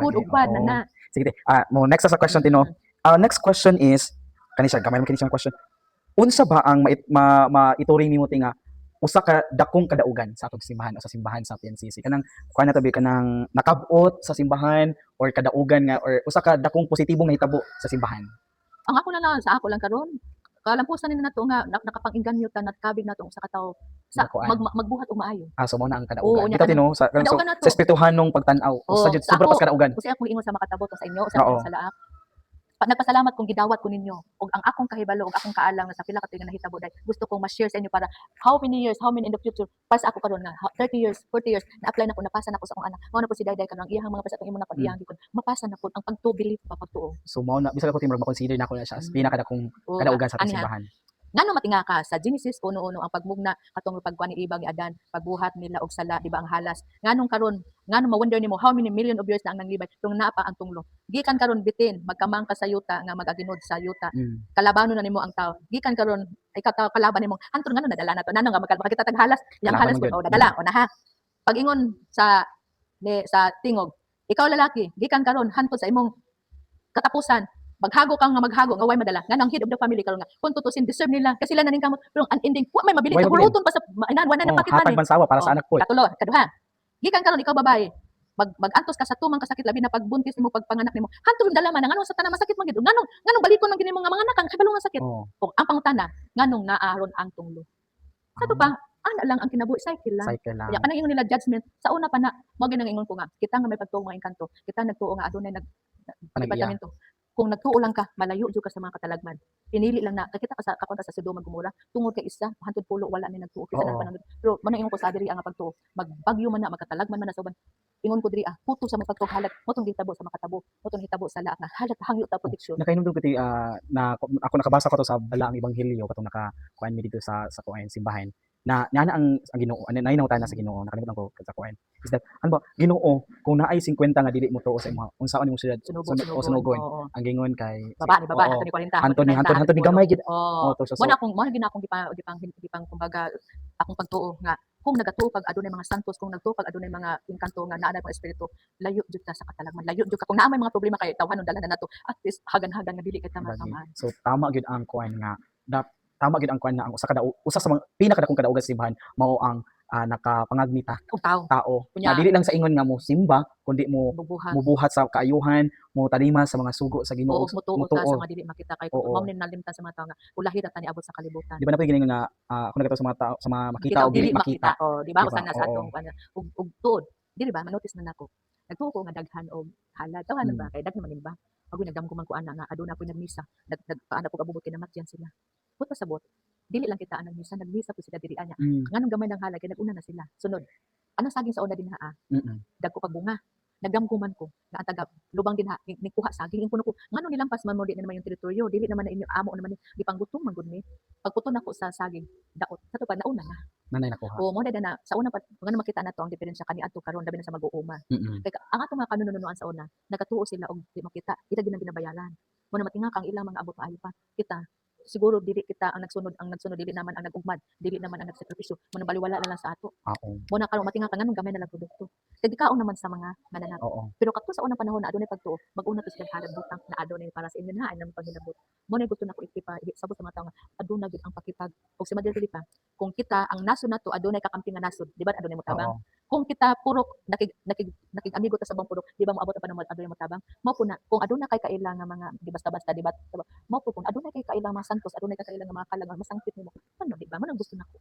Food Lagi, ug bad na oo. na. Sige, mo next sa question tino. Next question is kani siya gamay man kini siyang question. Unsa ba ang maituring nimo tinga usa ka dakong kadaugan sa atong simbahan o sa simbahan sa PNCC? Kanang kuan na tabi kanang nakab-ot sa simbahan or kadaugan nga or usa ka dakong positibong nahitabo sa simbahan? Ang ako na lang sa ako lang karon. Kalampusan ni nato nga nakapang-inganyo ta kabig nato sa katawo sa Nakuan. magbuhat og maayo. So mao na ang Oo, kadaugan. nya Bitaw kanang tino sa so, kadaugan sa nato. espirituhanong pagtan-aw. Usa Oo, jud sa sobra ako, pas kadaugan. kasi ako ingon sa makatabo to sa inyo, sa Oo. inyo sa laak. Nagpasalamat kung gidawat ko ninyo og ang akong kahibalo og akong kaalang na sa pila ka tuig nga nahitabo dai gusto kong ma-share sa inyo para how many years, how many in the future para sa ako karon nga 30 years, 40 years na-apply na ko, napasa na ko sa akong anak. Mao na po si Dayday kanang iyang mga pasatong imo na kon iyang gikon. Mapasa na po ang pagtuo pa pagtuo. So mao na bisag ako timog ma-consider na ako na siya as pinakadakong Oo, kadaugan sa atong aniha. simbahan. Ngano matinga ka sa Genesis uno-uno ang pagmugna katong pagkuan ni Eva ni Adan, pagbuhat nila og sala, di ba ang halas. Nganong karon, ngano ma-wonder nimo how many million of years na ang nanglibay tung naa pa ang tunglo. Gikan karon bitin magkamang ka sa yuta nga magaginod sa yuta. Kalabanon na nimo ang tao. Gikan karon ay kalaban nimo. Hantod ngano nadala na to. Nano nga makakita tag halas, yang Kalaban halas man ko gyud. o nadala o na ha. Pag-ingon sa tingog, ikaw lalaki, gikan karon hantod sa imong katapusan maghago kang nga maghago nga way madala nga nang head of the family karon nga kung tutusin deserve nila kasi sila naning kamot pero ang ending wa may mabili Way mabili. kaburuton pa sa inan wala na pakit Hatag man bansawa para sa anak po. katulo kaduha gikan karon ikaw babae magantos ka sa tumang kasakit labi na pagbuntis nimo pagpanganak nimo hantod dala man nganong sa tanan masakit man gid nganong balikon man gid nimo nga mga anak ang kabalo nga sakit o ang pangutana nganong naaron ang tunglo sa pa ana lang ang kinabuhi cycle lang Cycle lang. kaya kanang ingon nila judgment sa una pa na mo ginang ingon ko nga kita nga may pagtuo nga engkanto kita nagtuo nga adunay departamento kung nagtuo lang ka malayo jud ka sa mga katalagman pinili lang na kita ka sa kapunta sa Sodoma Gomora tungod kay isa hantod pulo wala ni nagtuo kisa lang panang pero man ingon ko sa diri ang pagtuo magbagyo man na magkatalagman man na sa uban ingon ko diri puto sa mga pagtuo halat mo tong gitabo sa makatabo mo tong hitabo sa laak na halat hangyo ta proteksyon Nakainom ko na ako nakabasa ko to sa balaang ebanghelyo katong nakakuan mi dito sa kuan simbahan na niana ang Ginoo ano nainawtan na sa Ginoo nakalimutan ko sa kuan is that ano ba Ginoo kung naay 50 nga dili mo tuo sa imong unsaon imong siyudad sunugon ang gingon kay baba ni 40 Anthony ni gamay gid to so mo gina akong gipang kumbaga akong pagtuo nga kung nagatuo kag adunay mga santos kung nagtuo kag adunay mga engkanto nga naa na espiritu layo jud ka sa katalagman layo jud ka kung naa may mga problema kay tawhanon dala na nato at least hagan-hagan nga dili kay tama-tamaan so tama gyud ang kuan nga tama gyud ang kuan na ang usa sa mga pinakadakong kadaugan sa simbahan mao ang nakapangagmita tao na dili lang sa ingon nga mo simba kundi mo mubuhat sa kaayuhan mo talima sa mga sugo sa Ginoo mo tuo sa mga dili makita kay kung mao ni nalimtan sa mga tao nga ulahi ta ni abot sa kalibutan di ba na gingon nga ako nagato sa mga tao sa mga makita o dili makita di ba usan na sa atong ug tuod dili ba manotice na nako nagtuo ko nga daghan og halad tawanan ba kay daghan man ba pag nagdamgo man ko ana nga aduna po nagmisa nagpaana ko kabubot kinamatyan sila buta sabot dili lang kita anang nagmisa po sila diri anya nganong gamay nang halad kay naguna na sila sunod anong saging sa una din ha dagko kag bunga nagdamguman ko nga taga lubang din ha nikuha saging kuno ko ngano nilampas man mo di naman yung teritoryo dili naman na inyo amo naman di panggutom man gud ni pagputo nako sa saging daot sa to pa nauna na nanay nakuha mo na sa una pa ngano makita nato ang diferensya kani adto karon labi na sa mag-uuma kay ang ato nga kanununuan sa una nagatuo sila og di makita ila din ang binabayaran mo na matinga kang ilang mga abot maayo pa kita siguro dili kita ang nagsunod dili naman ang nagugmad dili naman ang nagsakripisyo mo baliwala na lang sa ato mo na karon matinga ka nganong gamay na lang produkto kay kaon naman sa mga mananap pero kadto sa unang panahon na adunay pagtuo mag-una to sila halad butang na adunay para sa inyo na ang panghilabot mo na gusto nako sabot sa mga tawo aduna gid ang pakitag og si Madre Felipa kung kita ang nasod nato adunay kakamping nga nasod di ba adunay mo tabang kung kita purok nakig amigo ta sa bang purok di ba mo abot pa naman adunay mo tabang mao po na kung aduna kay kaila nga mga di basta-basta di ba mao po kung aduna kay kaila mga santos adunay kay kaila nga mga kalang masangpit nimo ano di ba man ang gusto nako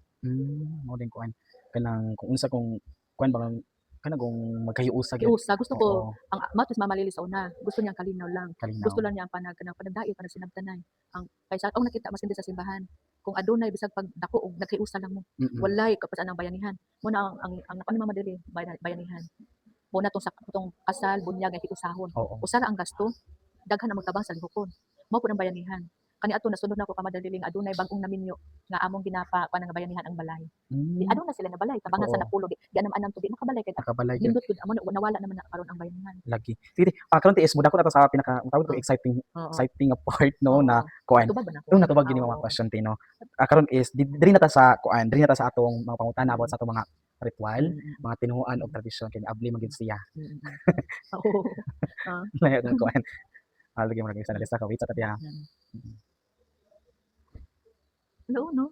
mo din kuan kanang kung unsa kung kuan bang kanang kung magkayusa gusto ko ang matos mamalili sa una gusto niya kalinaw lang gusto lang niya ang panagdayo para sinabtanay ang kaysa ang nakita mas hindi sa simbahan kung adunay bisag pag dako og nagkayusa lang mo walay kapasan ang bayanihan mo na ang ano madili bayanihan mo na tong kasal bunyag nga hiusahon usara ang gasto daghan ang magtabang sa lihokon mao pud ang bayanihan kani ato nasunod na ko kamadaliling adunay bag-ong naminyo nga among ginapa nga bayanihan ang balay di aduna sila na balay tabangan sa napulo di anam anam to di nakabalay kay nindot gud amo nawala naman na karon ang bayanihan lagi sige karon tiis mo dako na to sa pinaka tawag ko exciting part no na kuan natubag gini mga question tino karon is diri na ta sa kuan diri na ta sa atong mga pangutana about sa atong mga ritual mga tinuoan og tradisyon kay abli man gid siya Oh. Layo ng kuan. Lagi mo lagi sa lista ka wait sa tabi ha. Hello, no?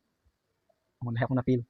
Mo na ako na feel.